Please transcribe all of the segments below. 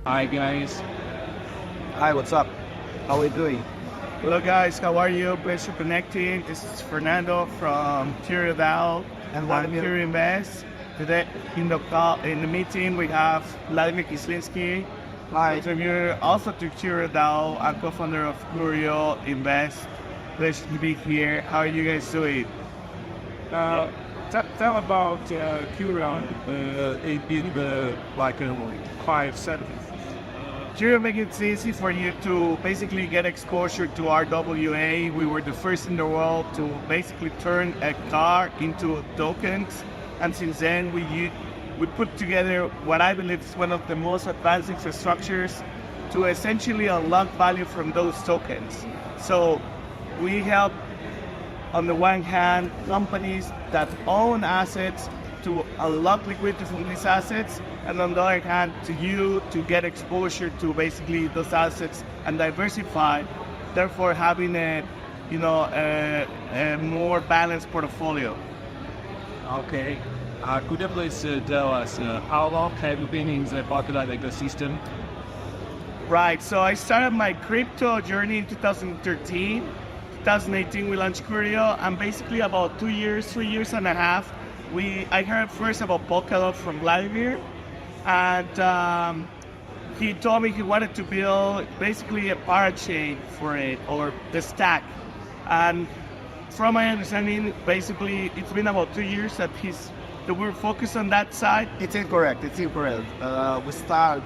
Hi guys. Hi, what's up? How are you doing? Hello guys, how are you? Pleasure connecting. This is Fernando from Curio DAO and Curio Invest. Today in the meeting we have Vladimir Kislinski. Hi. Contributor also to Curio DAO and co-founder of Curio Invest. Pleasure to be here. How are you guys doing? Tell about Curio in like 5 sentences. Curio makes it easy for you to basically get exposure to RWA. We were the first in the world to basically turn a car into tokens, and since then we put together what I believe is one of the most advanced infrastructures to essentially unlock value from those tokens. So we help, on the one hand, companies that own assets to unlock liquidity from these assets, and on the other hand, to you to get exposure to basically those assets and diversify, therefore having a more balanced portfolio. Okay. Could you please tell us how long have you been in the Polkadot ecosystem? Right. So I started my crypto journey in 2013. 2018 we launched Curio, and basically about 3 years and a half, I heard first about Polkadot from Vladimir, and he told me he wanted to build basically a parachain for it, or the stack. And from my understanding, basically it's been about 2 years that we're focused on that side. It's incorrect. We start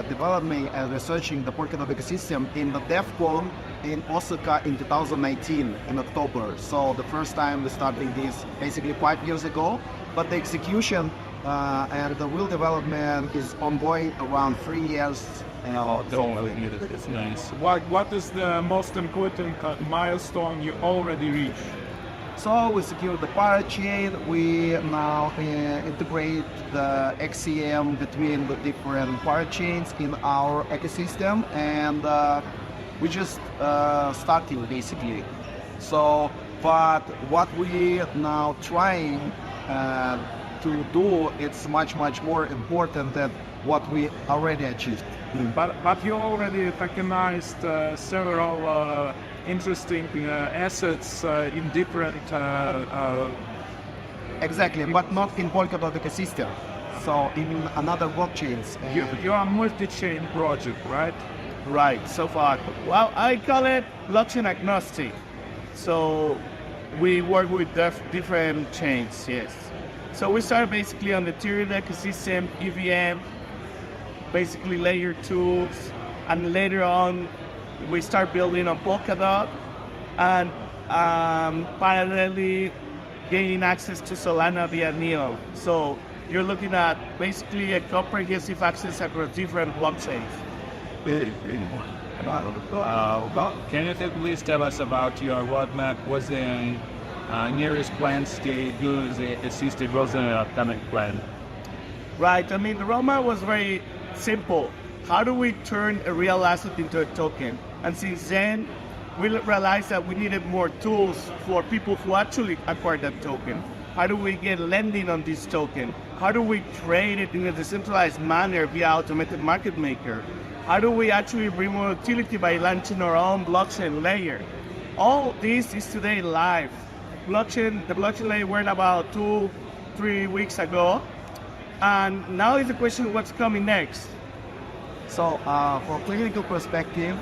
developing and researching the Polkadot ecosystem in the DevCon in Osaka in 2019 in October. So the first time we started this basically 5 years ago, but the execution and the real development is ongoing around 3 years. It's nice. What is the most important milestone you already reached? So we secured the parachain. We now integrate the XCM between the different parachains in our ecosystem, and we just starting basically. So, but what we now trying to do, it's much more important than what we already achieved. But you already recognized several interesting assets in different... Exactly, but not in Polkadot ecosystem. So in another blockchains. You are a multi-chain project, right? Right, so far. Well, I call it blockchain agnostic. So we work with different chains, yes. So we start basically on the Curio Ecosystem, EVM, basically layer 2s, and later on we start building on Polkadot, and parallelly gaining access to Solana via Neo. So you're looking at basically a comprehensive access across different blockchains. Can you please tell us about your roadmap? What's the nearest plan state? Who's the assisted? What's the upcoming plan? Right, I mean, the roadmap was very simple. How do we turn a real asset into a token? And since then, we realized that we needed more tools for people who actually acquire that token. How do we get lending on this token? How do we trade it in a decentralized manner via automated market maker? How do we actually bring more utility by launching our own blockchain layer? All this is today live. The blockchain layer went about 2-3 weeks ago. And now is the question, what's coming next? So from a clinical perspective,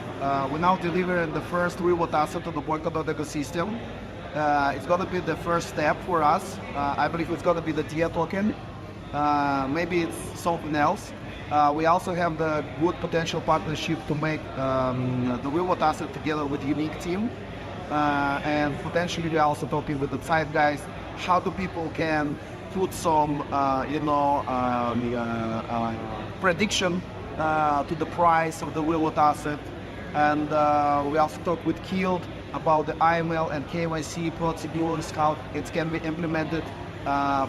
we now deliver the first real-world asset to the Polkadot ecosystem. It's going to be the first step for us. I believe it's going to be the DIA token. Maybe it's something else. We also have the good potential partnership to make the real-world asset together with unique team. And potentially we're also talking with the side guys, how do people can put some, prediction to the price of the real-world asset. And we also talk with Kield about the IML and KYC procedures, how it can be implemented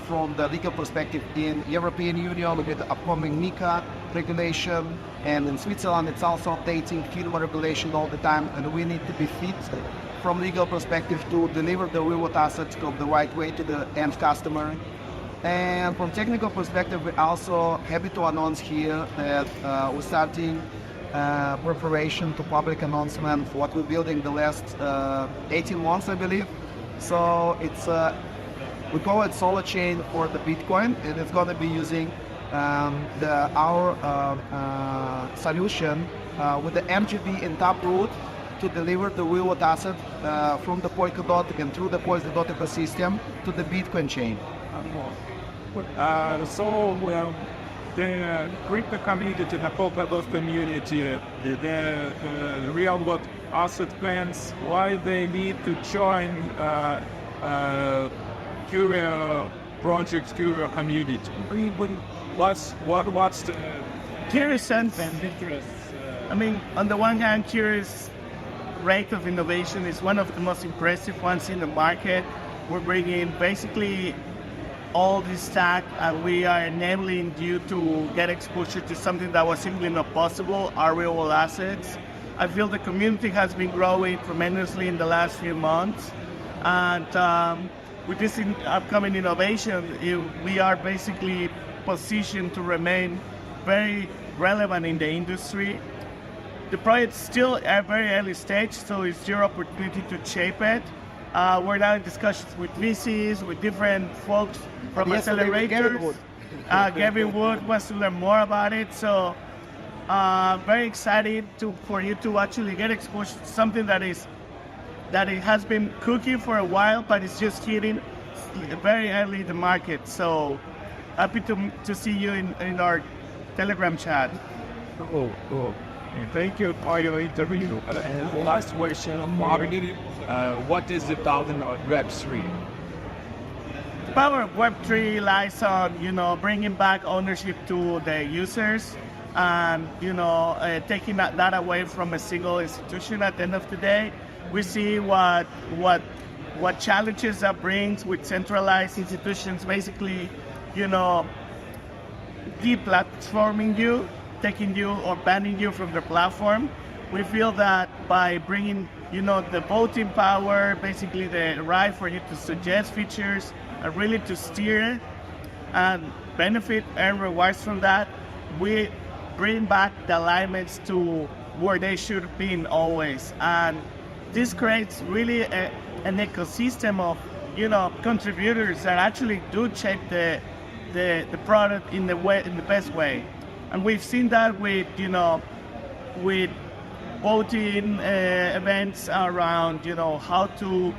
from the legal perspective in European Union with the upcoming MiCA regulation, and in Switzerland it's also updating FINMA regulation all the time, and we need to be fit from legal perspective to deliver the real-world assets the right way to the end customer. And from technical perspective, we're also happy to announce here that we're starting preparation to public announcement for what we're building the last 18 months, I believe. So it's we call it Solar Chain for the Bitcoin, and it's going to be using our solution with the MGB in Taproot to deliver the real-world asset from the Polkadot and through the Polkadot ecosystem to the Bitcoin chain. The crypto community, the Polkadot community, the real-world asset plans, why they need to join Curio projects, Curio community? What's the Curio's sense. interest? I mean, on the one hand, Curio's rate of innovation is one of the most impressive ones in the market. We're bringing basically all this stack, and we are enabling you to get exposure to something that was simply not possible, our real-world assets. I feel the community has been growing tremendously in the last few months, and with this upcoming innovation, we are basically positioned to remain very relevant in the industry. The project is still at a very early stage, so it's your opportunity to shape it. We're now in discussions with VCs, with different folks from accelerators. Gavin Wood wants to learn more about it, so very excited for you to actually get exposure to something that it has been cooking for a while, but it's just hitting very early in the market. So happy to see you in our Telegram chat. Cool. Thank you for your interview. And last question, what is the power of Web3? The power of Web3 lies on, bringing back ownership to the users and, taking that away from a single institution. At the end of the day, we see what challenges that brings with centralized institutions, basically, deplatforming you, taking you or banning you from the platform. We feel that by bringing, the voting power, basically the right for you to suggest features and really to steer and benefit and rewards from that, we bring back the alignments to where they should have been always. And this creates really an ecosystem of, contributors that actually do shape the product in the best way. And we've seen that with voting events around, how to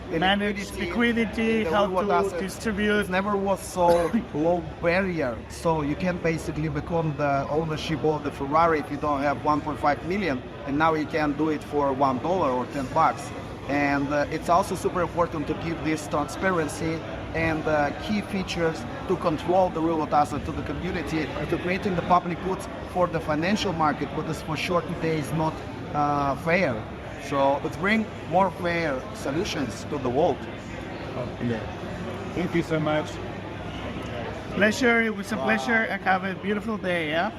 manage liquidity, how to distribute. It never was so low barrier. So you can basically become the ownership of the Ferrari if you don't have 1.5 million, and now you can do it for $1 or $10. And it's also super important to give this transparency and key features to control the real asset to the community, to creating the public goods for the financial market, but this for sure today is not fair. So let's bring more fair solutions to the world. Thank you so much. Pleasure, it was a pleasure, and have a beautiful day, yeah?